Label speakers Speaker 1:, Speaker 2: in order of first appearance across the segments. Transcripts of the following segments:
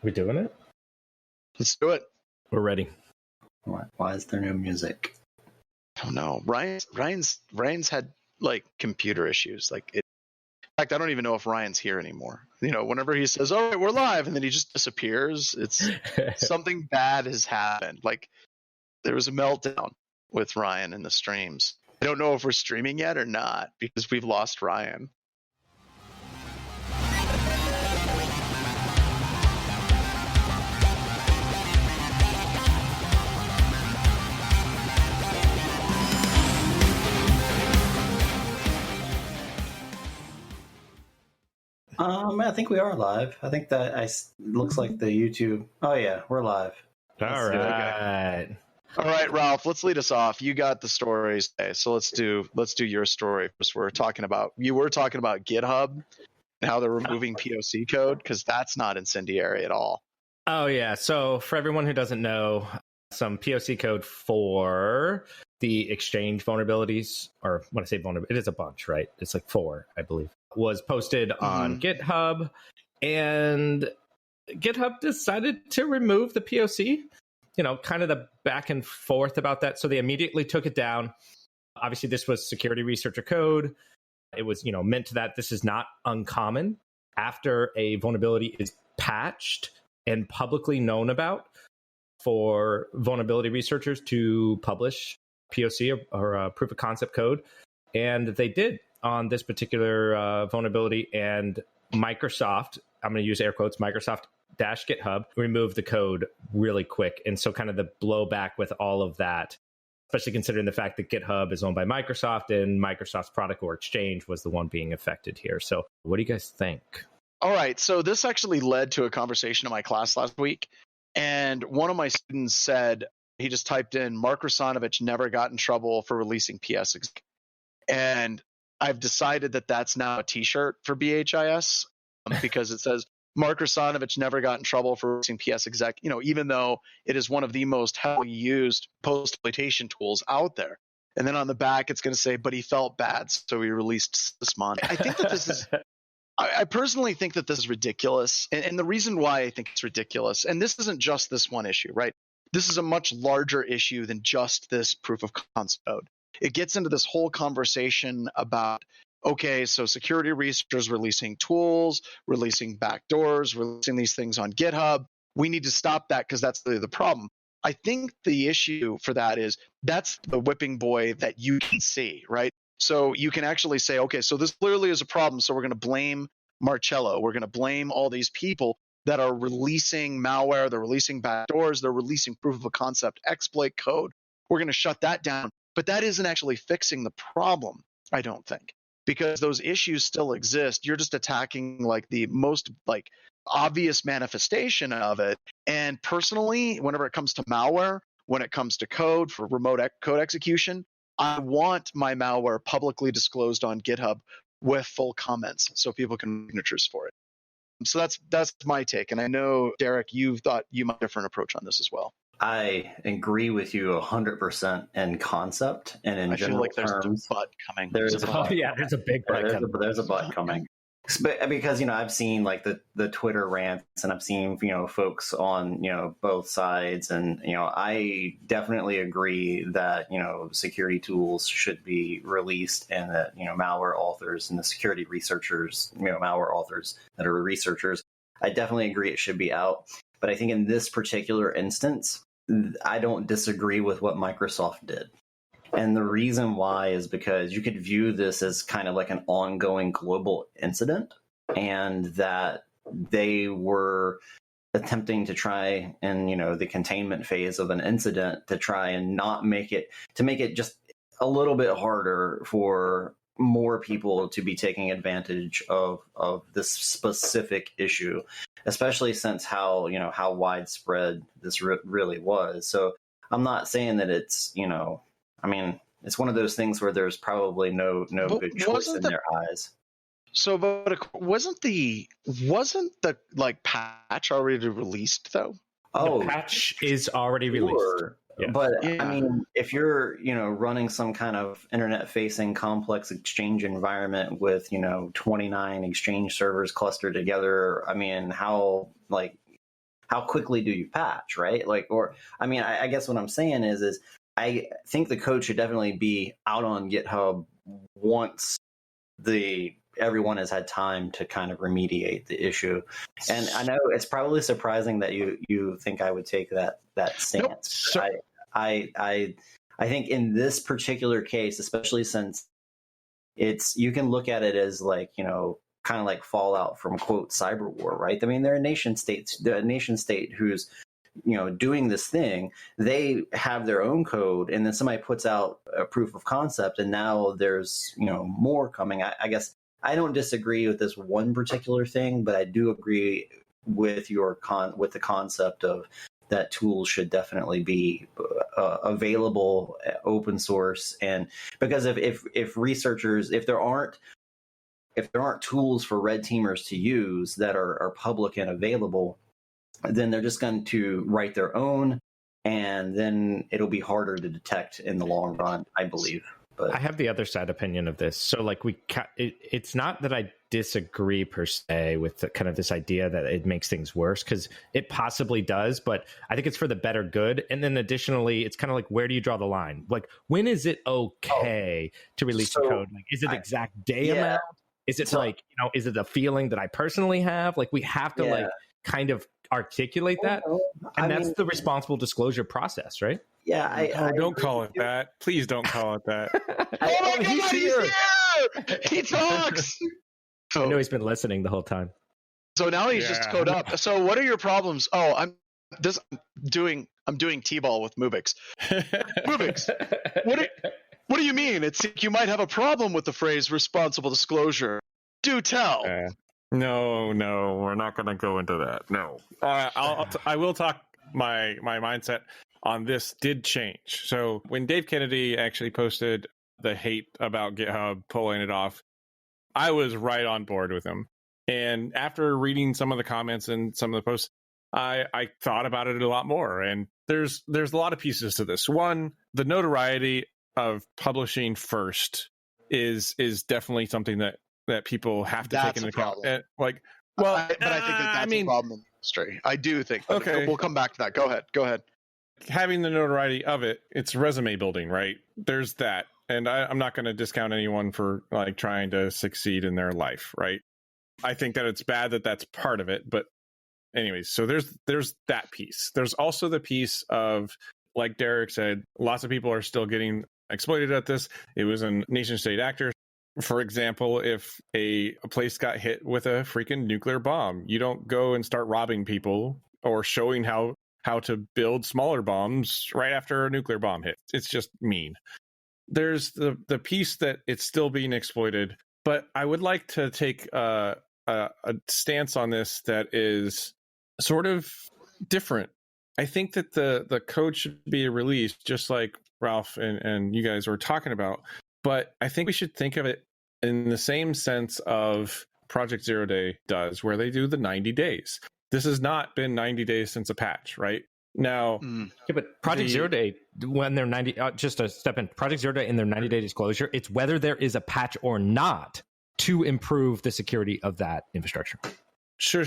Speaker 1: We doing it?
Speaker 2: Let's do it.
Speaker 1: We're ready.
Speaker 3: Why is there no music?
Speaker 2: Oh no, Ryan's had like computer issues. In fact, I don't even know if Ryan's here anymore. You know, whenever he says, "All right, we're live," and then he just disappears, it's something bad has happened. Like there was a meltdown with Ryan in the streams. I don't know if we're streaming yet or not because we've lost Ryan.
Speaker 3: I think we are live. I think that looks like the YouTube. Oh yeah, we're live.
Speaker 1: All right.
Speaker 2: All right, Ralph, let's lead us off. You got the stories today, so let's do your story. You were talking about GitHub and how they're removing POC code, because that's not incendiary at all.
Speaker 1: Oh yeah. So for everyone who doesn't know, some POC code for the Exchange vulnerabilities, or when I say vulnerability, it is a bunch, right? It's like 4, I believe, was posted on GitHub, and GitHub decided to remove the POC. You know, kind of the back and forth about that. So they immediately took it down. Obviously, this was security researcher code. It was, meant that this is not uncommon after a vulnerability is patched and publicly known about for vulnerability researchers to publish POC or proof of concept code. And they did on this particular vulnerability. And Microsoft, I'm going to use air quotes, Microsoft -GitHub removed the code really quick. And so kind of the blowback with all of that, especially considering the fact that GitHub is owned by Microsoft and Microsoft's product or Exchange was the one being affected here. So what do you guys think?
Speaker 2: All right. So this actually led to a conversation in my class last week. And one of my students said, he just typed in, Mark Rusanovich never got in trouble for releasing PS exec. And I've decided that that's now a t-shirt for BHIS because it says, Mark Rusanovich never got in trouble for releasing PS exec, even though it is one of the most heavily used post-exploitation tools out there. And then on the back, it's going to say, but he felt bad, so he released Sysmon. I think that this is, I personally think that this is ridiculous. And the reason why I think it's ridiculous, and this isn't just this one issue, right? This is a much larger issue than just this proof of concept code. It gets into this whole conversation about, okay, so security researchers releasing tools, releasing backdoors, releasing these things on GitHub. We need to stop that because that's the problem. I think the issue for that is that's the whipping boy that you can see, right? So you can actually say, okay, so this clearly is a problem. So we're going to blame Marcello. We're going to blame all these people that are releasing malware. They're releasing backdoors. They're releasing proof of a concept exploit code. We're going to shut that down. But that isn't actually fixing the problem, I don't think. Because those issues still exist. You're just attacking like the most like obvious manifestation of it. And personally, whenever it comes to malware, when it comes to code for remote code execution, I want my malware publicly disclosed on GitHub with full comments so people can make signatures for it. So that's my take. And I know, Derek, you've thought you might have a different approach on this as well.
Speaker 3: I agree with you 100% in concept and in general terms. I feel like there's a butt coming.
Speaker 1: There's a big butt coming.
Speaker 3: There's a butt coming. Because, I've seen like the Twitter rants and I've seen, folks on, both sides. And, I definitely agree that, security tools should be released and that, malware authors and the security researchers, malware authors that are researchers, I definitely agree it should be out. But I think in this particular instance, I don't disagree with what Microsoft did. And the reason why is because you could view this as kind of like an ongoing global incident and that they were attempting to try and, the containment phase of an incident to try and make it just a little bit harder for more people to be taking advantage of this specific issue, especially since how widespread this really was. So I'm not saying that it's, it's one of those things where there's probably no good choice in their eyes.
Speaker 2: So, but wasn't the like patch already released though?
Speaker 1: The patch is already released.
Speaker 3: Yeah. But yeah. I mean, if you're, running some kind of internet-facing complex Exchange environment with, 29 Exchange servers clustered together, I mean, how how quickly do you patch, right? Like, or I mean, I guess what I'm saying is I think the code should definitely be out on GitHub once everyone has had time to kind of remediate the issue. And I know it's probably surprising that you think I would take that stance.
Speaker 2: Nope.
Speaker 3: I think in this particular case, especially since you can look at it as like, kind of like fallout from quote cyber war, right? I mean, they're a nation state who's doing this thing. They have their own code, and then somebody puts out a proof of concept, and now there's more coming. I guess I don't disagree with this one particular thing, but I do agree with with the concept of that tools should definitely be available, open source, and because if researchers, if there aren't tools for red teamers to use that are public and available, then they're just going to write their own, and then it'll be harder to detect in the long run, I believe. But
Speaker 1: I have the other side opinion of this. So like it's not that I disagree per se with kind of this idea that it makes things worse, because it possibly does, but I think it's for the better good. And then additionally, it's kind of like, where do you draw the line? Like, when is it okay to release the code? Like, is it exact day amount? Is it is it a feeling that I personally have? Like, we have to like kind of articulate that. And that's the responsible disclosure process, right?
Speaker 3: Yeah. I
Speaker 4: don't call it that. Please don't call it that.
Speaker 2: He's here! He talks!
Speaker 1: I know he's been listening the whole time.
Speaker 2: So now he's just code up. So what are your problems? Oh, I'm doing T-ball with Mubix. Mubix, what do you mean? It's you might have a problem with the phrase responsible disclosure. Do tell.
Speaker 4: No, we're not going to go into that. No. I will talk. My mindset on this did change. So when Dave Kennedy actually posted the hate about GitHub pulling it off, I was right on board with him. And after reading some of the comments and some of the posts, I thought about it a lot more. And there's a lot of pieces to this. One, the notoriety of publishing first is definitely something that people have to take into account. And, I think
Speaker 2: that's a problem in the industry. I do think. Okay, we'll come back to that. Go ahead.
Speaker 4: Having the notoriety of it's resume building, right? There's that. And I'm not going to discount anyone for like trying to succeed in their life, right? I think that it's bad that that's part of it. But anyways, so there's that piece. There's also the piece of, like Derek said, lots of people are still getting exploited at this. It was a nation state actor. For example, if a place got hit with a freaking nuclear bomb, you don't go and start robbing people or showing how to build smaller bombs right after a nuclear bomb hit. It's just mean. There's the piece that it's still being exploited, but I would like to take a stance on this that is sort of different. I think that the code should be released, just like Ralph and you guys were talking about, but I think we should think of it in the same sense of Project Zero Day does, where they do the 90 days. This has not been 90 days since a patch, right? Now,
Speaker 1: but Project Zero Day, when they're 90, just to step in, Project Zero Day in their 90-day disclosure, it's whether there is a patch or not to improve the security of that infrastructure.
Speaker 4: Sure.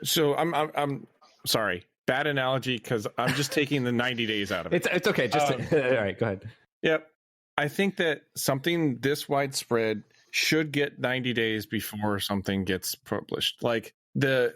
Speaker 4: So I'm sorry, bad analogy, because I'm just taking the 90 days out of it.
Speaker 1: It's okay. Just all right, go ahead.
Speaker 4: Yep. I think that something this widespread should get 90 days before something gets published. Like the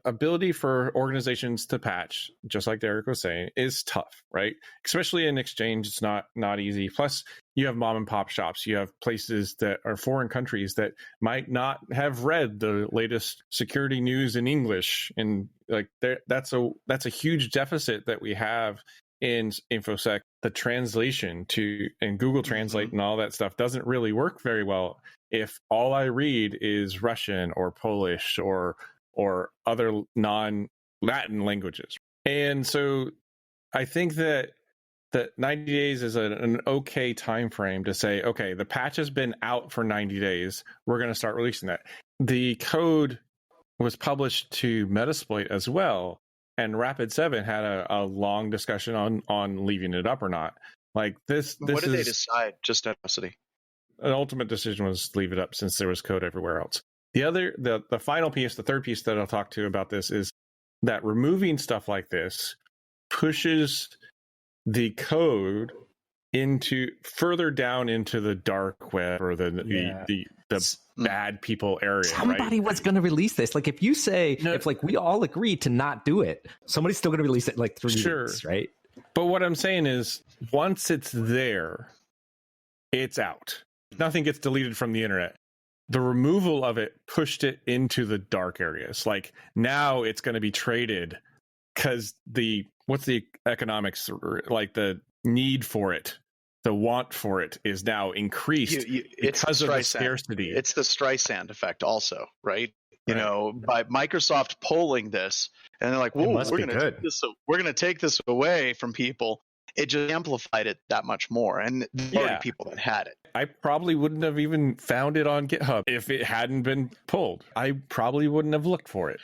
Speaker 4: ability for organizations to patch, just like Derek was saying, is tough, right? Especially in Exchange, it's not easy. Plus, you have mom and pop shops. You have places that are foreign countries that might not have read the latest security news in English, and like that's a huge deficit that we have in Infosec. The translation and Google Translate and all that stuff doesn't really work very well if all I read is Russian or Polish or other non-Latin languages. And so I think that 90 days is an okay time frame to say, okay, the patch has been out for 90 days. We're going to start releasing that. The code was published to Metasploit as well, and Rapid7 had a long discussion on leaving it up or not. Like this
Speaker 2: what did they decide? Just out of curiosity.
Speaker 4: An ultimate decision was leave it up, since there was code everywhere else. The final piece, the third piece that I'll talk to about this is that removing stuff like this pushes the code into further down into the dark web or the bad people area.
Speaker 1: Somebody
Speaker 4: right?
Speaker 1: was going to release this. Like, if you say, if like we all agree to not do it, somebody's still going to release it in like 3 weeks, right?
Speaker 4: But what I'm saying is, once it's there, it's out. Nothing gets deleted from the internet. The removal of it pushed it into the dark areas. Like, now it's going to be traded because what's the economics, like the need for it, the want for it is now increased because of the scarcity.
Speaker 2: It's the Streisand effect also, right? You know, by Microsoft polling this, and they're like, "Whoa, we're going to take this away from people." It just amplified it that much more, and there were already people that had it.
Speaker 4: I probably wouldn't have even found it on GitHub if it hadn't been pulled. I probably wouldn't have looked for it.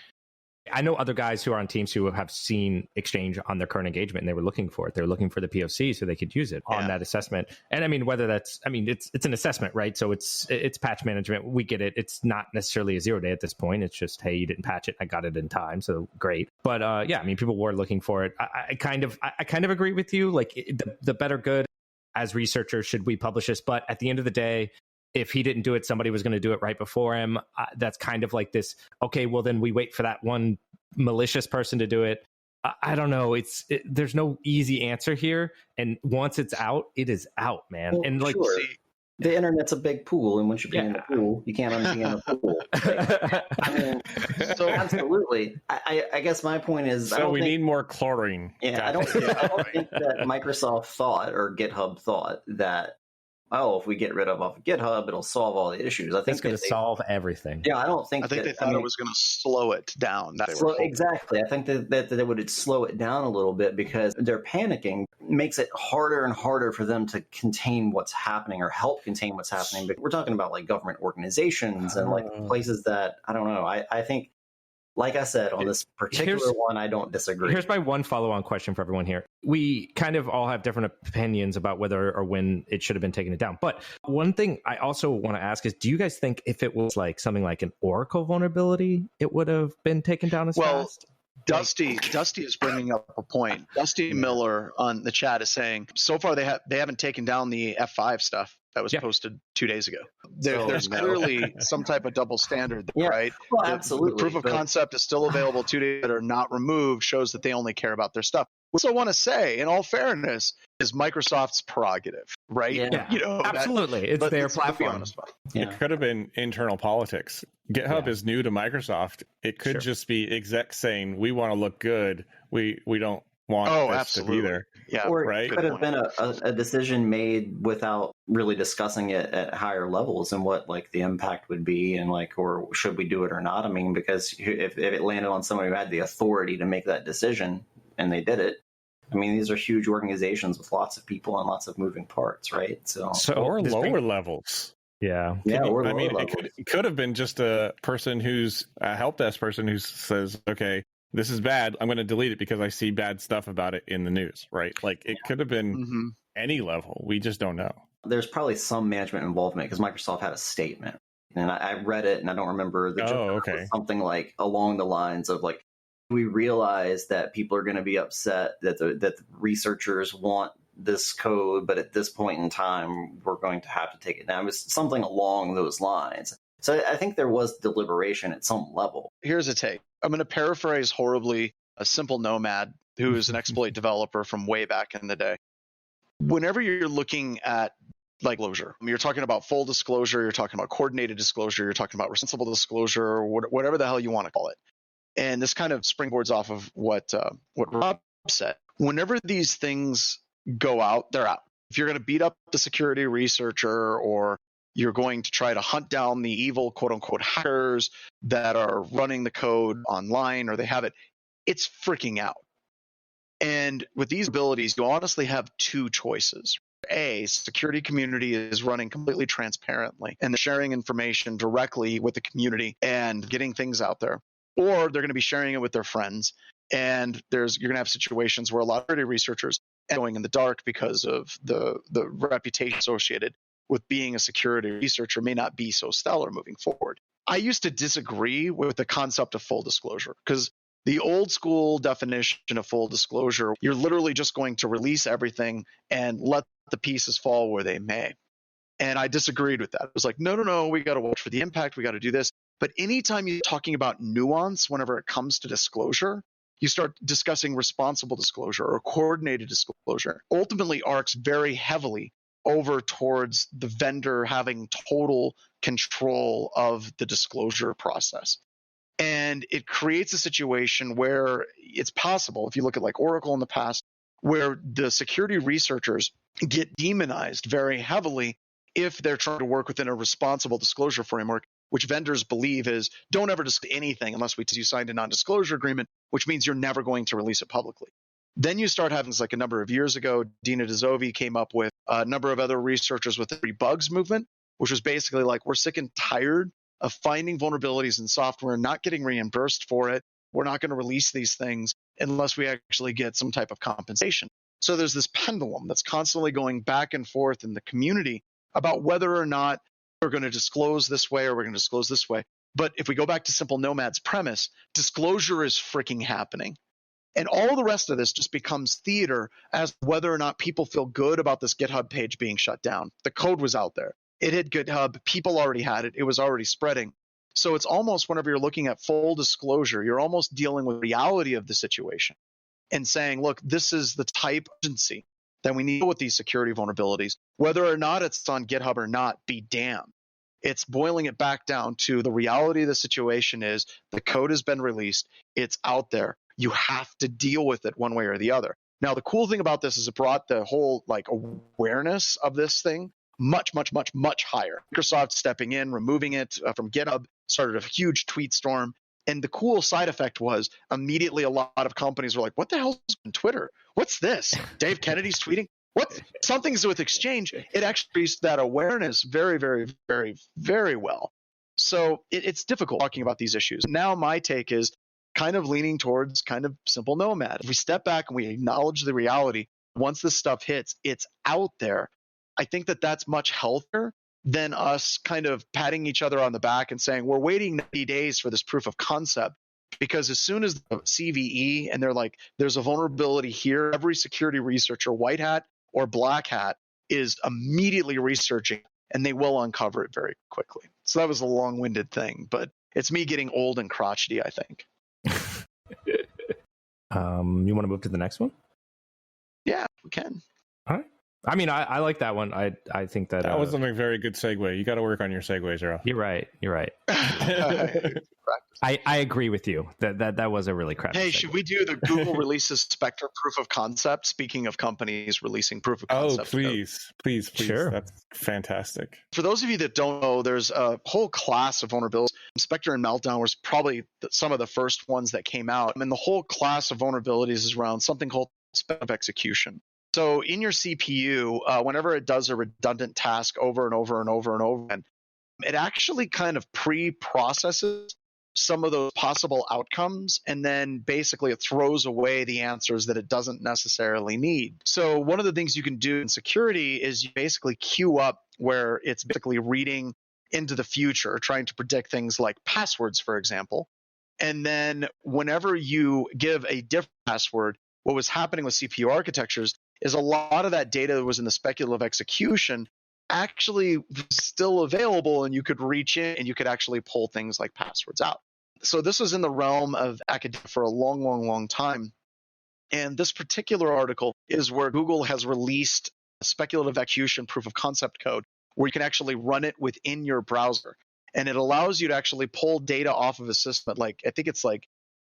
Speaker 1: I know other guys who are on teams who have seen Exchange on their current engagement, and they were looking for it. They were looking for the POC so they could use it on that assessment. And I mean, whether that's, I mean, it's an assessment, right? So it's patch management. We get it. It's not necessarily a 0 day at this point. It's just, hey, you didn't patch it. I got it in time. So great. But yeah, I mean, people were looking for it. I kind of agree with you. Like the better good as researchers, should we publish this? But at the end of the day, if he didn't do it, somebody was going to do it right before him. That's kind of like this, okay, well, then we wait for that one malicious person to do it. I don't know. There's no easy answer here. And once it's out, it is out, man.
Speaker 3: Well,
Speaker 1: and like,
Speaker 3: the internet's a big pool. And once you get in the pool, you can't unbe in the pool. Like, I mean, so absolutely. I guess my point is,
Speaker 4: so we need more chlorine.
Speaker 3: Yeah, I don't think that Microsoft thought or GitHub thought that, oh, if we get rid of off of GitHub, it'll solve all the issues. I think
Speaker 1: it's going to solve everything.
Speaker 3: Yeah, I think
Speaker 2: they thought it was going to slow it down.
Speaker 3: Exactly. I think that they would slow it down a little bit because their panicking makes it harder and harder for them to contain what's happening or help contain what's happening. But we're talking about like government organizations and like places that, I don't know. I think, like I said, on this particular one, I don't disagree.
Speaker 1: Here's my one follow-on question for everyone here. We kind of all have different opinions about whether or when it should have been taken down. But one thing I also want to ask is, do you guys think if it was like something like an Oracle vulnerability, it would have been taken down as fast?
Speaker 2: Dusty is bringing up a point. Dusty Miller on the chat is saying, so far they haven't taken down the F5 stuff that was posted 2 days ago. There's clearly some type of double standard there, right?
Speaker 3: Well, absolutely.
Speaker 2: The proof of concept is still available 2 days that are not removed, shows that they only care about their stuff. What I want to say, in all fairness, is Microsoft's prerogative, right?
Speaker 1: Yeah, absolutely. It's their platform.
Speaker 4: It could have been internal politics. GitHub is new to Microsoft. It could just be execs saying, we want to look good. We don't want this to be there.
Speaker 2: Yeah,
Speaker 3: or it could have been a decision made without really discussing it at higher levels and what like the impact would be and like, or should we do it or not? I mean, because if it landed on somebody who had the authority to make that decision and they did it, I mean, these are huge organizations with lots of people and lots of moving parts, right? So
Speaker 4: or lower levels.
Speaker 1: Yeah.
Speaker 4: It could have been just a person who's a help desk person who says, okay, this is bad. I'm going to delete it because I see bad stuff about it in the news, right? Like it could have been any level. We just don't know.
Speaker 3: There's probably some management involvement because Microsoft had a statement and I read it and I don't remember the joke. It was something like along the lines of like, we realize that people are going to be upset that the researchers want this code, but at this point in time, we're going to have to take it down. It was something along those lines. So I think there was deliberation at some level.
Speaker 2: Here's a take. I'm going to paraphrase horribly a simple nomad who is an exploit developer from way back in the day. Whenever you're looking at like disclosure, you're talking about full disclosure, you're talking about coordinated disclosure, you're talking about responsible disclosure, or whatever the hell you want to call it. And this kind of springboards off of what Rob said. Whenever these things go out, they're out. If you're going to beat up the security researcher or you're going to try to hunt down the evil, quote unquote, hackers that are running the code online or they have it, it's freaking out. And with these abilities, you honestly have two choices. A, security community is running completely transparently and sharing information directly with the community and getting things out there. Or they're going to be sharing it with their friends. And you're going to have situations where a lot of researchers are going in the dark because of the reputation associated with being a security researcher may not be so stellar moving forward. I used to disagree with the concept of full disclosure because The old school definition of full disclosure, you're literally just going to release everything and let the pieces fall where they may. And I disagreed with that. It was like, no, we got to watch for the impact. We got to do this. But anytime you're talking about nuance, whenever it comes to disclosure, you start discussing responsible disclosure or coordinated disclosure. Ultimately arcs very heavily over towards the vendor having total control of the disclosure process. And it creates a situation where it's possible, if you look at like Oracle in the past, where the security researchers get demonized very heavily if they're trying to work within a responsible disclosure framework, which vendors believe is don't ever disclose anything unless you signed a non-disclosure agreement, which means you're never going to release it publicly. Then you start having, like a number of years ago, Dina Dezovi came up with a number of other researchers with the free bugs movement, which was basically like, we're sick and tired of finding vulnerabilities in software and not getting reimbursed for it. We're not going to release these things unless we actually get some type of compensation. So there's this pendulum that's constantly going back and forth in the community about whether or not we're going to disclose this way or we're going to disclose this way. But if we go back to Simple Nomad's premise, disclosure is freaking happening. And all the rest of this just becomes theater as to whether or not people feel good about this GitHub page being shut down. The code was out there. It hit GitHub. People already had it. It was already spreading. So it's almost, whenever you're looking at full disclosure, you're almost dealing with the reality of the situation and saying, look, this is the type of urgency that we need with these security vulnerabilities. Whether or not it's on GitHub or not, be damned. It's boiling it back down to the reality of the situation is the code has been released. It's out there. You have to deal with it one way or the other. Now, the cool thing about this is it brought the whole like awareness of this thing much, much, much, much higher. Microsoft stepping in, removing it from GitHub, started a huge tweet storm. And the cool side effect was immediately a lot of companies were like, what the hell is on Twitter? What's this? Dave Kennedy's tweeting? What? Something's with Exchange. It actually increased that awareness very, very, very, very well. So it's difficult talking about these issues. Now my take is kind of leaning towards kind of Simple Nomad. If we step back and we acknowledge the reality, once this stuff hits, it's out there. I think that that's much healthier than us kind of patting each other on the back and saying, we're waiting 90 days for this proof of concept. Because as soon as the CVE and they're like, there's a vulnerability here, every security researcher, white hat or black hat, is immediately researching and they will uncover it very quickly. So that was a long-winded thing, but it's me getting old and crotchety, I think.
Speaker 1: You want to move to the next one?
Speaker 2: Yeah, we can.
Speaker 1: All right. I mean, I like that one. I think that
Speaker 4: wasn't a very good segue. You got to work on your segues, Earl.
Speaker 1: You're right. I agree with you. That was a really crappy.
Speaker 2: Hey,
Speaker 1: segue.
Speaker 2: should we do the Google releases Spectre proof of concept? Speaking of companies releasing proof of concept.
Speaker 4: Oh, please.
Speaker 1: Sure.
Speaker 4: That's fantastic.
Speaker 2: For those of you that don't know, there's a whole class of vulnerabilities. Spectre and Meltdown was probably some of the first ones that came out. I mean, the whole class of vulnerabilities is around something called speculative execution. So in your CPU, whenever it does a redundant task over and over and over and over again, it actually kind of pre-processes some of those possible outcomes, and then basically it throws away the answers that it doesn't necessarily need. So one of the things you can do in security is you basically queue up where it's basically reading into the future, trying to predict things like passwords, for example. And then whenever you give a different password, what was happening with CPU architectures is a lot of that data that was in the speculative execution actually was still available, and you could reach in and you could actually pull things like passwords out. So this was in the realm of academia for a long, long, long time. And this particular article is where Google has released a speculative execution proof of concept code where you can actually run it within your browser. And it allows you to actually pull data off of a system at I think it's like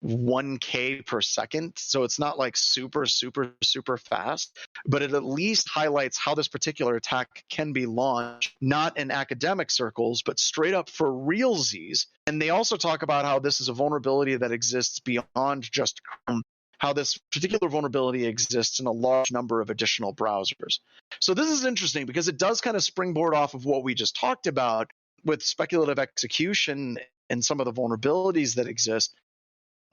Speaker 2: 1K per second. So it's not like super, super, super fast, but it at least highlights how this particular attack can be launched, not in academic circles, but straight up for realsies. And they also talk about how this is a vulnerability that exists beyond just Chrome, how this particular vulnerability exists in a large number of additional browsers. So this is interesting because it does kind of springboard off of what we just talked about with speculative execution and some of the vulnerabilities that exist.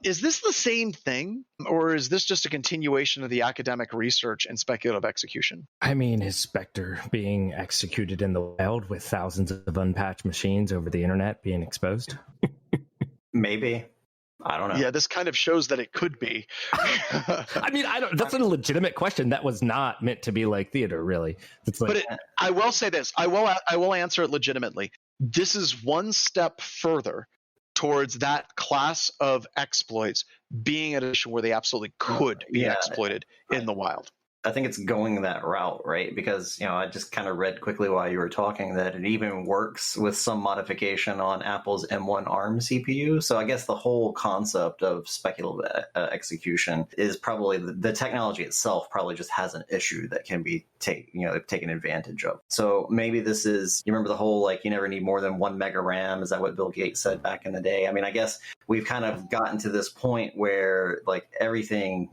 Speaker 2: Is this the same thing, or is this just a continuation of the academic research and speculative execution?
Speaker 1: I mean, is Spectre being executed in the wild with thousands of unpatched machines over the internet being exposed?
Speaker 3: Maybe. I don't know.
Speaker 2: Yeah, this kind of shows that it could be.
Speaker 1: I mean, that's a legitimate question. That was not meant to be like theater, really. It's like,
Speaker 2: But I will say this. I will answer it legitimately. This is one step further towards that class of exploits being at a position where they absolutely could be exploited in the wild.
Speaker 3: I think it's going that route, right? Because, I just kind of read quickly while you were talking that it even works with some modification on Apple's M1 ARM CPU. So I guess the whole concept of speculative execution is probably the technology itself probably just has an issue that can be taken advantage of. So maybe this is, you remember the whole, like, you never need more than 1 mega RAM. Is that what Bill Gates said back in the day? I mean, I guess we've kind of gotten to this point where like everything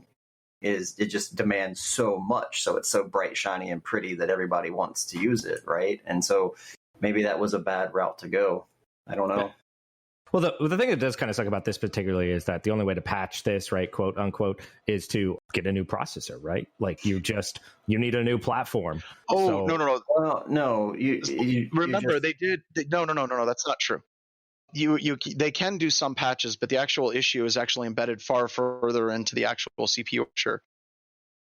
Speaker 3: it just demands so much. So it's so bright, shiny, and pretty that everybody wants to use it, right? And so maybe that was a bad route to go. I don't know.
Speaker 1: Well, the thing that does kind of suck about this particularly is that the only way to patch this, right, quote unquote, is to get a new processor, right? Like you need a new platform.
Speaker 2: Oh, so, no.
Speaker 3: Well, no. You
Speaker 2: remember, they did. No. That's not true. They can do some patches, but the actual issue is actually embedded far further into the actual CPU. Sure.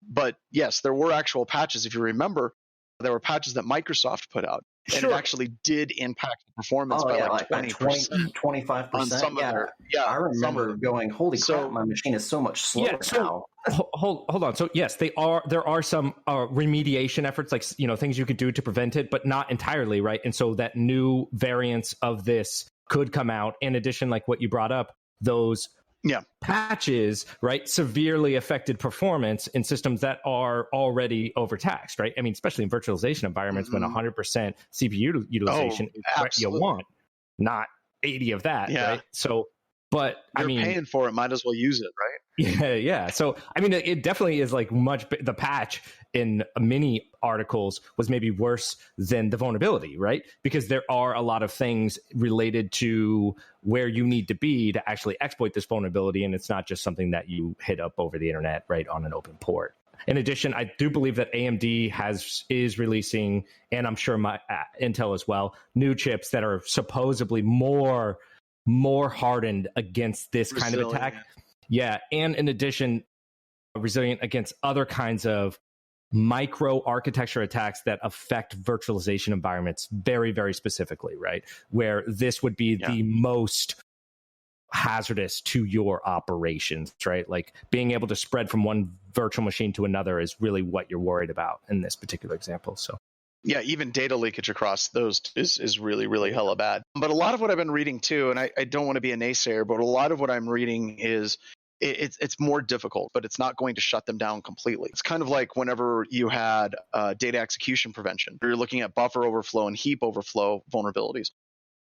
Speaker 2: But yes, there were actual patches. If you remember, there were patches that Microsoft put out, and it actually did impact the performance by like 20%,
Speaker 3: 25%.
Speaker 2: On some of their,
Speaker 3: I remember going, holy crap, my machine is so much slower now.
Speaker 1: Hold on. So yes, there are some remediation efforts, like things you could do to prevent it, but not entirely, right? And so that new variants of this could come out. In addition, like what you brought up, those patches, right, severely affected performance in systems that are already overtaxed, right? I mean, especially in virtualization environments when 100% CPU utilization you want, not 80 of that, right? So, but
Speaker 2: you're paying for it, might as well use it, right?
Speaker 1: Yeah. So, I mean, it definitely is like the patch in many articles was maybe worse than the vulnerability, right? Because there are a lot of things related to where you need to be to actually exploit this vulnerability. And it's not just something that you hit up over the internet, right, on an open port. In addition, I do believe that AMD is releasing, and I'm sure Intel as well, new chips that are supposedly more hardened against this kind of attack. Yeah, and in addition, resilient against other kinds of micro architecture attacks that affect virtualization environments very, very specifically, right? Where this would be the most hazardous to your operations, right? Like being able to spread from one virtual machine to another is really what you're worried about in this particular example. So
Speaker 2: yeah, even data leakage across those is really, really hella bad. But a lot of what I've been reading too, and I don't want to be a naysayer, but a lot of what I'm reading is it's more difficult, but it's not going to shut them down completely. It's kind of like whenever you had data execution prevention. You're looking at buffer overflow and heap overflow vulnerabilities.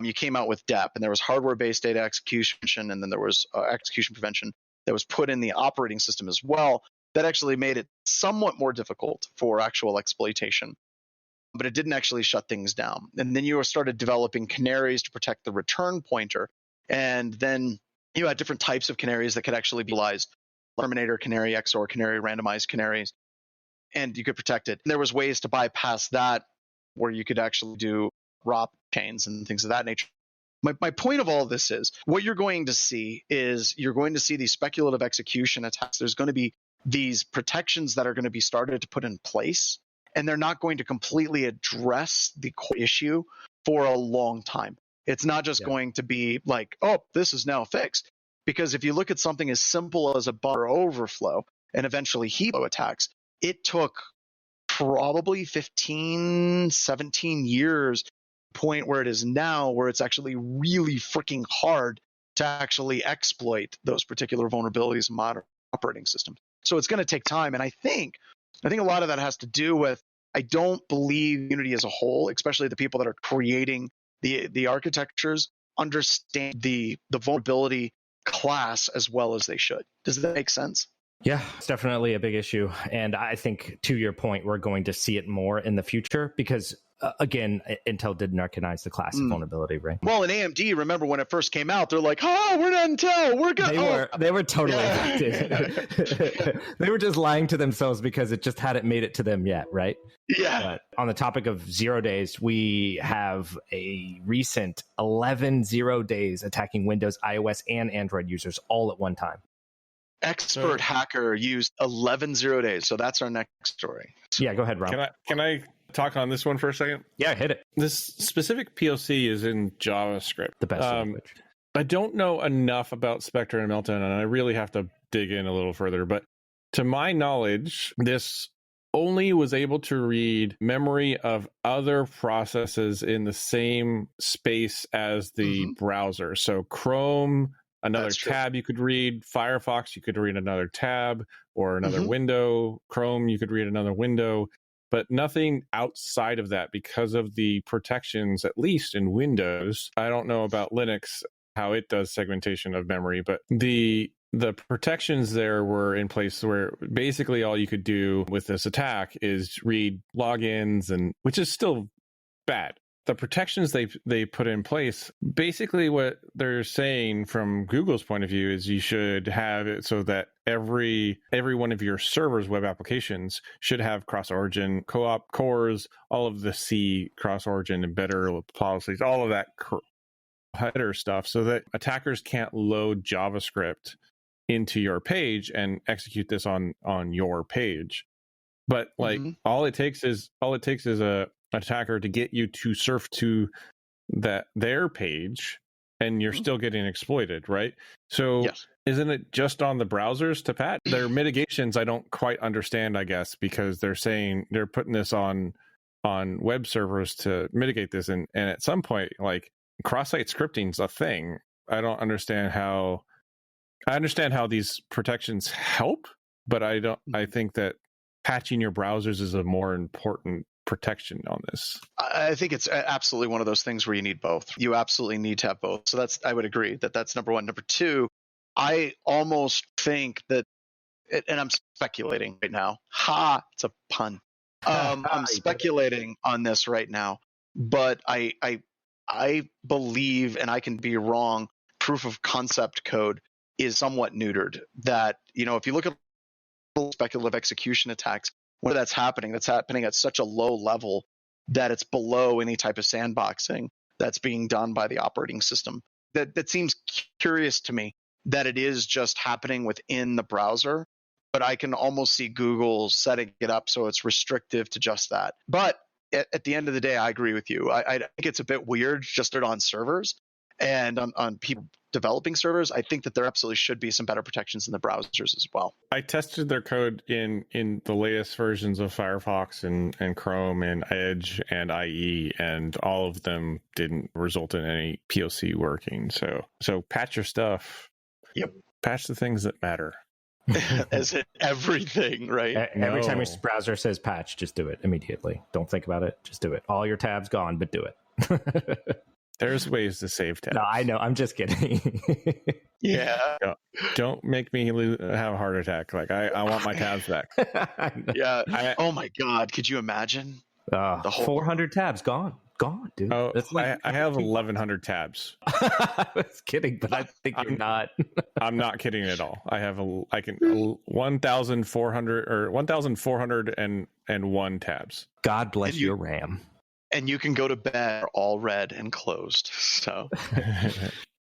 Speaker 2: You came out with DEP, and there was hardware-based data execution, and then there was execution prevention that was put in the operating system as well. That actually made it somewhat more difficult for actual exploitation. But it didn't actually shut things down. And then you started developing canaries to protect the return pointer. And then you had different types of canaries that could actually be utilized: Terminator canary, XOR canary, randomized canaries, and you could protect it. And there was ways to bypass that where you could actually do ROP chains and things of that nature. My point of all of this is what you're going to see is you're going to see these speculative execution attacks. There's going to be these protections that are going to be started to put in place, and they're not going to completely address the core issue for a long time. It's not just going to be like, oh, this is now fixed. Because if you look at something as simple as a buffer overflow and eventually heap attacks, it took probably 15, 17 years, point where it is now, where it's actually really freaking hard to actually exploit those particular vulnerabilities in modern operating systems. So it's going to take time. And I think a lot of that has to do with, I don't believe Unity as a whole, especially the people that are creating the architectures, understand the vulnerability class as well as they should. Does that make sense?
Speaker 1: Yeah, it's definitely a big issue. And I think to your point, we're going to see it more in the future because again, Intel didn't recognize the classic vulnerability, right?
Speaker 2: Well, in AMD, remember when it first came out, they're like, "Oh, we're not Intel. We're good."
Speaker 1: They were totally affected. They were just lying to themselves because it just hadn't made it to them yet, right?
Speaker 2: Yeah.
Speaker 1: But on the topic of 0 days, we have a recent 11 0 days attacking Windows, iOS, and Android users all at one time.
Speaker 2: Expert hacker used 11 0 days. So that's our next story.
Speaker 1: Yeah, go ahead, Rob.
Speaker 4: Can I talk on this one for a second?
Speaker 1: Yeah, hit it.
Speaker 4: This specific POC is in JavaScript.
Speaker 1: The best language.
Speaker 4: I don't know enough about Spectre and Meltdown, and I really have to dig in a little further. But to my knowledge, this only was able to read memory of other processes in the same space as the browser. So Chrome, another tab you could read. Firefox, you could read another tab or another window. Chrome, you could read another window. But nothing outside of that because of the protections, at least in Windows. I don't know about Linux, how it does segmentation of memory, but the protections there were in place where basically all you could do with this attack is read logins, and which is still bad. The protections they put in place, basically what they're saying from Google's point of view is you should have it so that every one of your servers, web applications, should have cross-origin co-op cores, all of the C cross-origin embedded policies, all of that header stuff, so that attackers can't load JavaScript into your page and execute this on your page. But like all it takes is a attacker to get you to surf to their page, and you're still getting exploited, right? So isn't it just on the browsers to patch? Their mitigations I don't quite understand, I guess, because they're saying they're putting this on web servers to mitigate this, and at some point, like, cross-site scripting's a thing. I don't understand how. I understand how these protections help, but I think that patching your browsers is a more important protection on this.
Speaker 2: I think it's absolutely one of those things where you need both. You absolutely need to have both. So I would agree that's number one. Number two, I almost think that, and I'm speculating right now. It's a pun. I'm speculating on this right now, but I believe, and I can be wrong, proof of concept code is somewhat neutered. That, if you look at speculative execution attacks, where that's happening at such a low level that it's below any type of sandboxing that's being done by the operating system. That seems curious to me that it is just happening within the browser, but I can almost see Google setting it up so it's restrictive to just that. But at the end of the day, I agree with you. I think it's a bit weird just on servers and on people developing servers. I think that there absolutely should be some better protections in the browsers as well.
Speaker 4: I tested their code in the latest versions of Firefox and Chrome and Edge and IE, and all of them didn't result in any POC working. So patch your stuff.
Speaker 2: Yep.
Speaker 4: Patch the things that matter.
Speaker 2: As in everything, right?
Speaker 1: Every time your browser says patch, just do it immediately. Don't think about it. Just do it. All your tabs gone, but do it.
Speaker 4: There's ways to save tabs.
Speaker 1: No, I know. I'm just kidding.
Speaker 2: Yeah.
Speaker 4: Don't make me have a heart attack. Like, I want my tabs back.
Speaker 2: Yeah. Oh my God. Could you imagine?
Speaker 1: The whole 400 tabs gone, dude.
Speaker 4: Oh, like, I have 1,100 tabs.
Speaker 1: I was kidding, but I think you're not.
Speaker 4: I'm not kidding at all. I have 1,400 or 1,401 tabs.
Speaker 1: God bless your RAM.
Speaker 2: And you can go to bed all red and closed. So,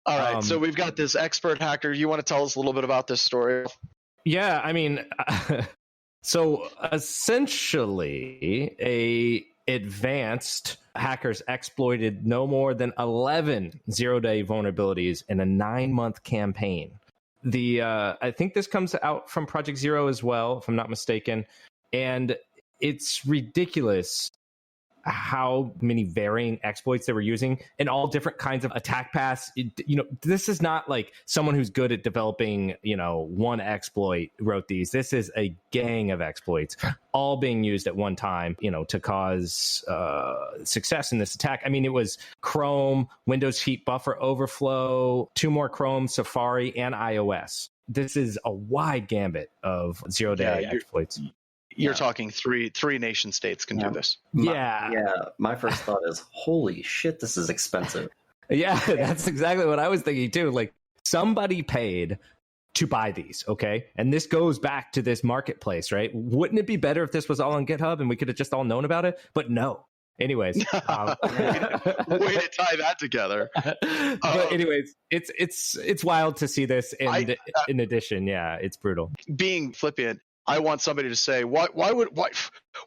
Speaker 2: all right. So we've got this expert hacker. You want to tell us a little bit about this story?
Speaker 1: Yeah, I mean, so essentially, advanced hackers exploited no more than 11 zero-day vulnerabilities in a 9-month campaign. I think this comes out from Project Zero as well, if I'm not mistaken, and it's ridiculous how many varying exploits they were using and all different kinds of attack paths. This is not like someone who's good at developing, one exploit wrote these. This is a gang of exploits all being used at one time, to cause success in this attack. I mean, it was Chrome, Windows heap buffer overflow, 2 more Chrome, Safari, and iOS. This is a wide gambit of zero-day exploits.
Speaker 2: You're talking three nation states can do this.
Speaker 3: My first thought is, holy shit, this is expensive.
Speaker 1: Yeah, that's exactly what I was thinking too. Like, somebody paid to buy these, okay? And this goes back to this marketplace, right? Wouldn't it be better if this was all on GitHub and we could have just all known about it? But no. Anyways,
Speaker 2: way to tie that together.
Speaker 1: But anyways, it's wild to see this. And in addition, yeah, it's brutal.
Speaker 2: Being flippant, I want somebody to say, why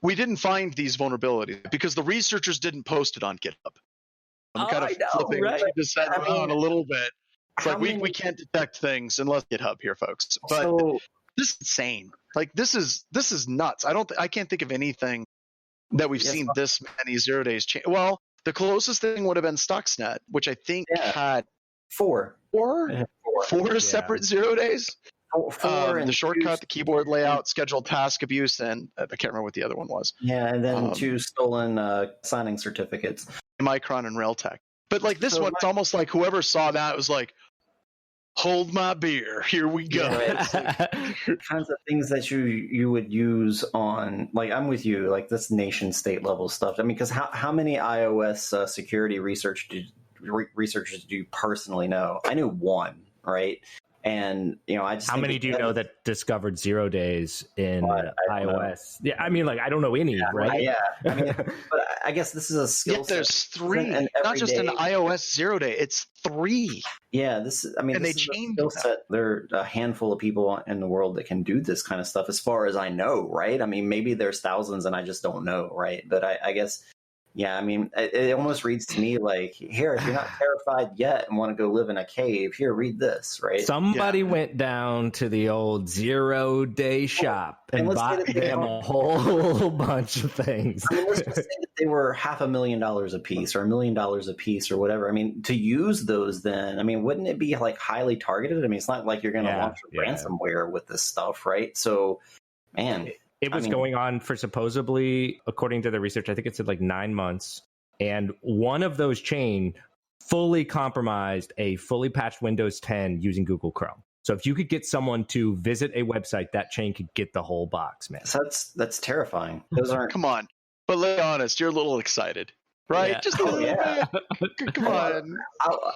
Speaker 2: we didn't find these vulnerabilities because the researchers didn't post it on GitHub. I'm kind of flipping what you just said around a little bit. It's like we can't detect things unless GitHub here, folks. But this is insane. Like this is nuts. I can't think of anything that we've seen this many 0 days change. Well, the closest thing would have been Stuxnet, which I think had four separate 0 days. The shortcut, the keyboard layout, scheduled task abuse, and I can't remember what the other one was.
Speaker 3: Yeah, and then 2 stolen signing certificates.
Speaker 2: Micron and Realtek. But like this one, it's almost like whoever saw that was like, hold my beer, here we go.
Speaker 3: Kinds of things that you would use on, like, I'm with you, like this nation state level stuff. I mean, because how many iOS security researchers do you personally know? I knew one, right? And I just
Speaker 1: how many do you know that discovered 0 days in iOS? Yeah, I mean, like, I don't know any, right?
Speaker 3: Yeah, I mean, but I guess this is a skill set.
Speaker 2: There's 3, not just an iOS 0 day. It's 3.
Speaker 3: Yeah, and they changed skill set. There are a handful of people in the world that can do this kind of stuff, as far as I know, right? I mean, maybe there's thousands, and I just don't know, right? But I guess. Yeah, I mean, it almost reads to me like, here, if you're not terrified yet and want to go live in a cave, here, read this, right?
Speaker 1: Somebody went down to the old 0 day shop and bought them a whole bunch of things.
Speaker 3: I mean, let's just say that they were $500,000 a piece or $1 million a piece or whatever. I mean, to use those then, I mean, wouldn't it be like highly targeted? I mean, it's not like you're going to launch ransomware with this stuff, right? So, man.
Speaker 1: It was going on for supposedly, according to the research, I think it said like 9 months. And one of those chain fully compromised a fully patched Windows 10 using Google Chrome. So if you could get someone to visit a website, that chain could get the whole box, man.
Speaker 3: So that's terrifying. Those aren't.
Speaker 2: Come on. But let's be honest, you're a little excited, right?
Speaker 3: Yeah.
Speaker 2: Just a little bit. Come on.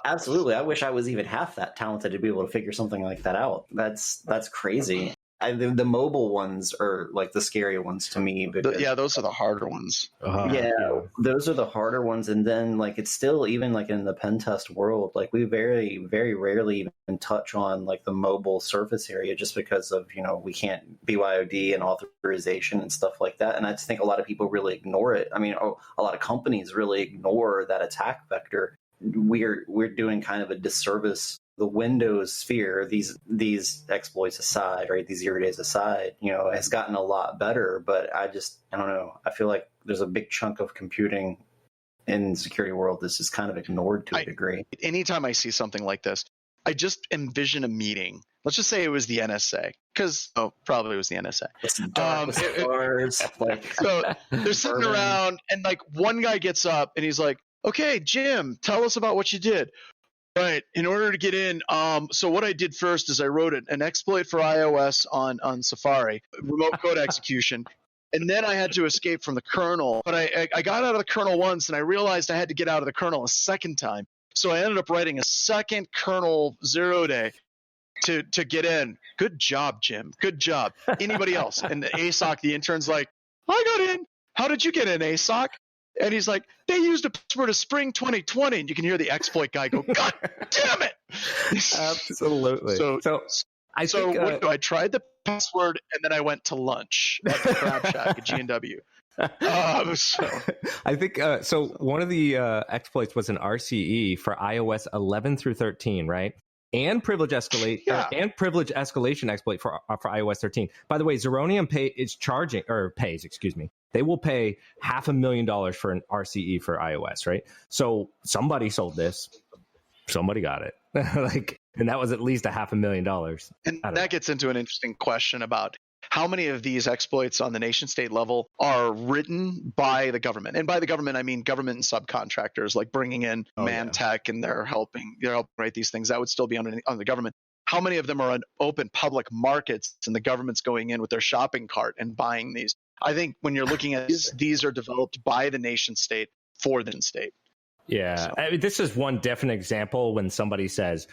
Speaker 3: Absolutely. I wish I was even half that talented to be able to figure something like that out. That's crazy. The mobile ones are like the scary ones to me. Because,
Speaker 2: those are the harder ones.
Speaker 3: Those are the harder ones. And then like it's still, even like in the pen test world, like we very, very rarely even touch on like the mobile surface area, just because of, we can't BYOD and authorization and stuff like that. And I just think a lot of people really ignore it. I mean, a lot of companies really ignore that attack vector. We're doing kind of a disservice. The Windows sphere, these exploits aside, right, these 0 days aside, has gotten a lot better. But I don't know. I feel like there's a big chunk of computing in the security world that's just kind of ignored to a degree.
Speaker 2: Anytime I see something like this, I just envision a meeting. Let's just say it was the NSA, because probably it was the NSA. So they're sitting around, and like one guy gets up and he's like, "Okay, Jim, tell us about what you did." Right. In order to get in, so what I did first is I wrote an exploit for iOS on Safari, remote code execution, and then I had to escape from the kernel. But I got out of the kernel once, and I realized I had to get out of the kernel a second time. So I ended up writing a second kernel 0 day to get in. Good job, Jim. Good job. Anybody else? And the ASOC, the intern's like, I got in. How did you get in, ASOC? And he's like, they used a password of spring 2020. And you can hear the exploit guy go, God damn it.
Speaker 1: Absolutely.
Speaker 2: So I tried the password, and then I went to lunch at the Crab Shack at G&W.
Speaker 1: I think so. One of the exploits was an RCE for iOS 11 through 13, right? And privilege escalation exploit for iOS 13. By the way, Zeronium pays. They will pay $500,000 for an RCE for iOS, right? So somebody sold this, somebody got it, and that was at least $500,000.
Speaker 2: And that gets into an interesting question about how many of these exploits on the nation state level are written by the government. And by the government, I mean government and subcontractors, like bringing in Mantech, and they're helping write these things. That would still be on the government. how many of them are on open public markets and the government's going in with their shopping cart and buying these? I think when you're looking at these are developed by the nation state for the state.
Speaker 1: Yeah.
Speaker 2: So.
Speaker 1: I mean, this is one definite example when somebody says,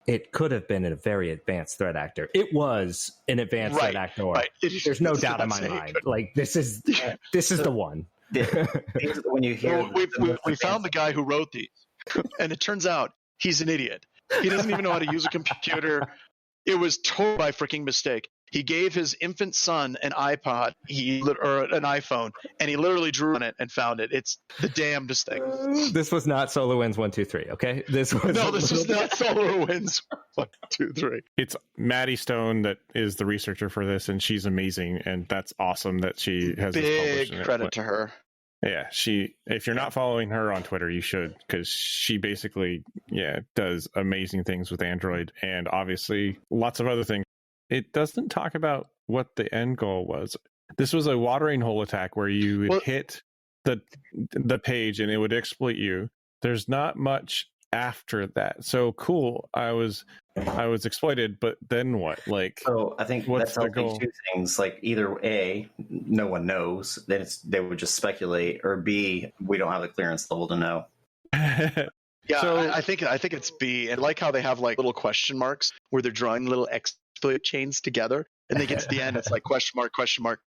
Speaker 1: it could have been a very advanced threat actor. It was an advanced threat actor.
Speaker 2: Right.
Speaker 1: There's no doubt in my mind. Like, this is the one.
Speaker 3: When you hear
Speaker 2: we found the guy who wrote these, and it turns out he's an idiot. He doesn't even know how to use a computer. It was totally by freaking mistake. He gave his infant son an iPod or an iPhone, and he literally drew on it and found it. It's the damnedest thing.
Speaker 1: This was not SolarWinds 123, okay? This was
Speaker 2: not SolarWinds 123.
Speaker 4: It's Maddie Stone that is the researcher for this, and she's amazing, and that's awesome that she has this
Speaker 2: big credit to her.
Speaker 4: Yeah, if you're not following her on Twitter, you should, because she basically, does amazing things with Android and obviously lots of other things. It doesn't talk about what the end goal was. This was a watering hole attack where you would hit the page and it would exploit you. There's not much after that. So cool. I was exploited, but then what? Like,
Speaker 3: so I think
Speaker 4: what's
Speaker 3: that's
Speaker 4: the goal?
Speaker 3: Two things. Like either A, no one knows, then they would just speculate, or B, we don't have the clearance level to know.
Speaker 2: Yeah, so, I think it's B. And like how they have like little question marks where they're drawing little exploit chains together, and they get to the end, it's like question mark, question mark.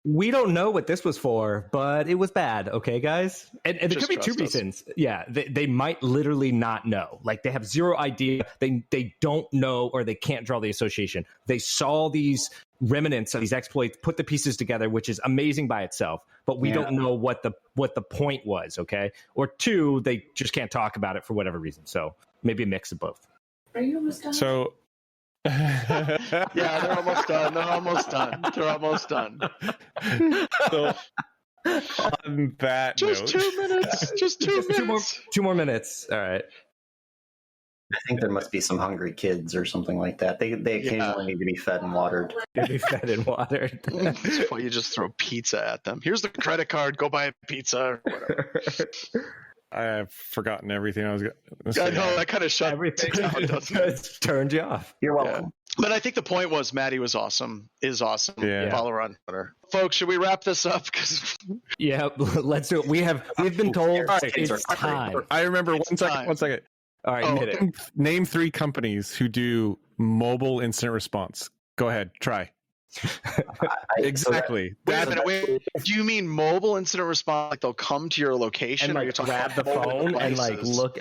Speaker 1: We don't know what this was for, but it was bad. Okay, guys? And there could be two reasons. Yeah, they might literally not know. Like, they have zero idea. They don't know, or they can't draw the association. They saw these remnants of these exploits, put the pieces together, which is amazing by itself, but we don't know what the point was, okay? Or two, they just can't talk about it for whatever reason. So maybe a mix of both.
Speaker 5: Are you almost done?
Speaker 4: So...
Speaker 2: yeah, they're almost done. They're almost done.
Speaker 4: So, on that
Speaker 2: just
Speaker 4: note,
Speaker 2: 2 minutes. Just 2 minutes.
Speaker 1: Two more minutes. All right.
Speaker 3: I think there must be some hungry kids or something like that. They occasionally need to be fed and watered.
Speaker 1: Be fed and watered.
Speaker 2: That's why you just throw pizza at them. Here's the credit card. Go buy a pizza or whatever.
Speaker 4: I've forgotten everything I was going to say.
Speaker 2: I know, that kind of shut everything down, doesn't it?
Speaker 1: It's turned you off.
Speaker 3: You're welcome.
Speaker 2: Yeah. But I think the point was Maddie was awesome, is awesome.
Speaker 4: Yeah.
Speaker 2: Follow her on Twitter. Folks, should we wrap this up?
Speaker 1: Yeah, let's do it. We've been told it's time.
Speaker 4: I remember one second.
Speaker 1: All right, hit it.
Speaker 4: Name 3 companies who do mobile incident response. Go ahead, try. Exactly.
Speaker 2: Wait, do you mean mobile incident response? Like they'll come to your location
Speaker 1: and like grab the phone and like look?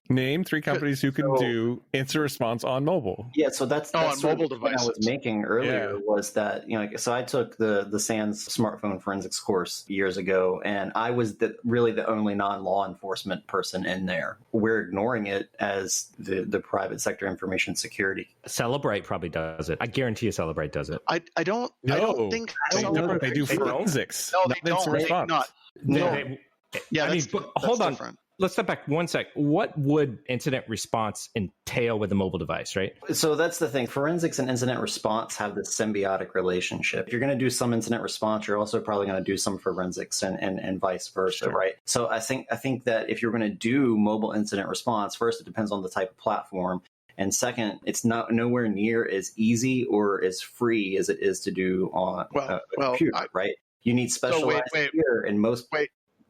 Speaker 4: Name 3 companies who can do incident response on mobile.
Speaker 3: Yeah, so that's
Speaker 2: on mobile devices.
Speaker 3: I was making earlier was that so I took the SANS smartphone forensics course years ago, and I was really the only non-law enforcement person in there. We're ignoring it as the private sector information security.
Speaker 1: Celebrate probably does it. I guarantee you, Celebrate does it.
Speaker 2: I don't think
Speaker 4: they do forensics.
Speaker 2: No, they don't.
Speaker 1: Hold on.
Speaker 2: Different.
Speaker 1: Let's step back one sec. What would incident response entail with a mobile device, right?
Speaker 3: So that's the thing. Forensics and incident response have this symbiotic relationship. If you're going to do some incident response, you're also probably going to do some forensics and vice versa,
Speaker 2: sure.
Speaker 3: Right? So I think that if you're going to do mobile incident response, first, it depends on the type of platform. And second, it's not nowhere near as easy or as free as it is to do on a computer, right? You need specialized gear and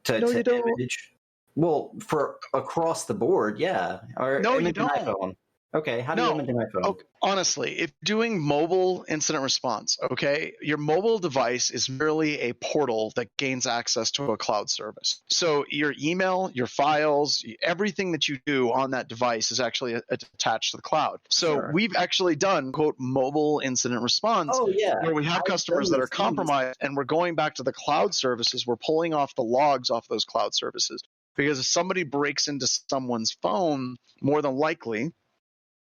Speaker 3: to image. Well, for across the board, yeah. Or
Speaker 2: no,
Speaker 3: image
Speaker 2: you don't.
Speaker 3: an iPhone. Okay, how do you image an iPhone?
Speaker 2: Okay. Honestly, if doing mobile incident response, okay, your mobile device is merely a portal that gains access to a cloud service. So your email, your files, everything that you do on that device is actually attached to the cloud. So we've actually done, quote, mobile incident response, where we have customers that are compromised, and we're going back to the cloud services. We're pulling off the logs off those cloud services. Because if somebody breaks into someone's phone, more than likely,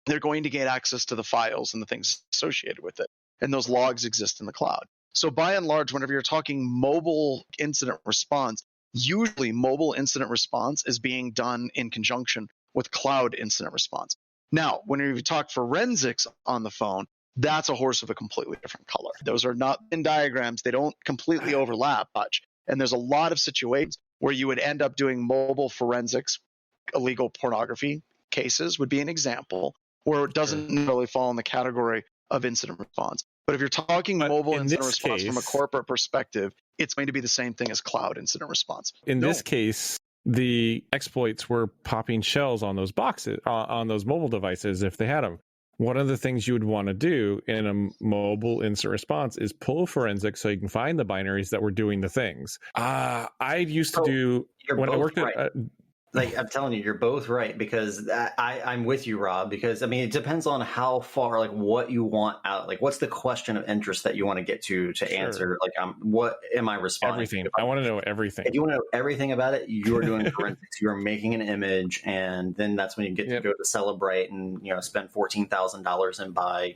Speaker 2: they're going to get access to the files and the things associated with it. And those logs exist in the cloud. So by and large, whenever you're talking mobile incident response, usually mobile incident response is being done in conjunction with cloud incident response. Now, when you talk forensics on the phone, that's a horse of a completely different color. Those are not in diagrams. They don't completely overlap much. And there's a lot of situations where you would end up doing mobile forensics. Illegal pornography cases would be an example. or it doesn't really fall in the category of incident response. But if you're talking
Speaker 4: But
Speaker 2: mobile
Speaker 4: in
Speaker 2: incident
Speaker 4: this
Speaker 2: response from a
Speaker 4: case-
Speaker 2: corporate perspective, it's going to be the same thing as cloud incident response.
Speaker 4: In
Speaker 2: No.
Speaker 4: this case, the exploits were popping shells on those boxes, on those mobile devices if they had them. One of the things you would want to do in a mobile incident response is pull forensics so you can find the binaries that were doing the things. I used to do when I worked at.
Speaker 3: Like, I'm telling you, you're both right, because I'm with you, Rob, because, I mean, it depends on how far, like, what you want out. Like, what's the question of interest that you want to get to answer? Like, what am I responding
Speaker 4: Everything.
Speaker 3: to?
Speaker 4: I want to know everything.
Speaker 3: If you want to know everything about it, you're doing forensics. You're making an image, and then that's when you get to go to Celebrate and, spend $14,000 and buy,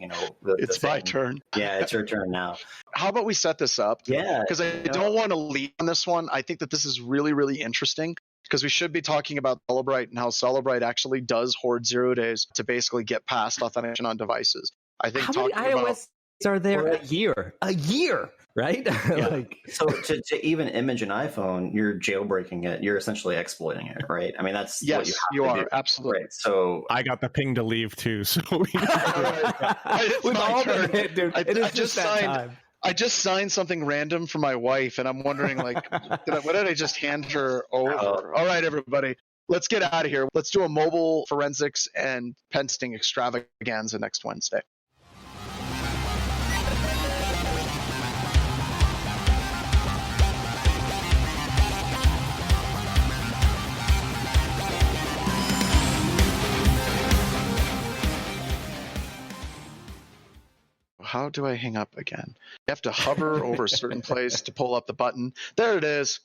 Speaker 2: It's my turn.
Speaker 3: Yeah, it's your turn now.
Speaker 2: How about we set this up?
Speaker 3: Yeah.
Speaker 2: Because I don't want to lead on this one. I think that this is really, really interesting, because we should be talking about Celebrate and how Celebrate actually does hoard 0 days to basically get past authentication on devices. I think
Speaker 1: How many iOS are there a year? A year, right?
Speaker 3: Yeah. So to even image an iPhone, you're jailbreaking it. You're essentially exploiting it, right? I mean, that's what you have to do.
Speaker 2: Absolutely.
Speaker 3: Right. So
Speaker 4: I got the ping to leave too. So
Speaker 2: We've all been hit, dude. I just signed something random for my wife, and I'm wondering, like, what did I just hand her over? All right, everybody, let's get out of here. Let's do a mobile forensics and pen testing extravaganza next Wednesday. How do I hang up again? You have to hover over a certain place to pull up the button. There it is.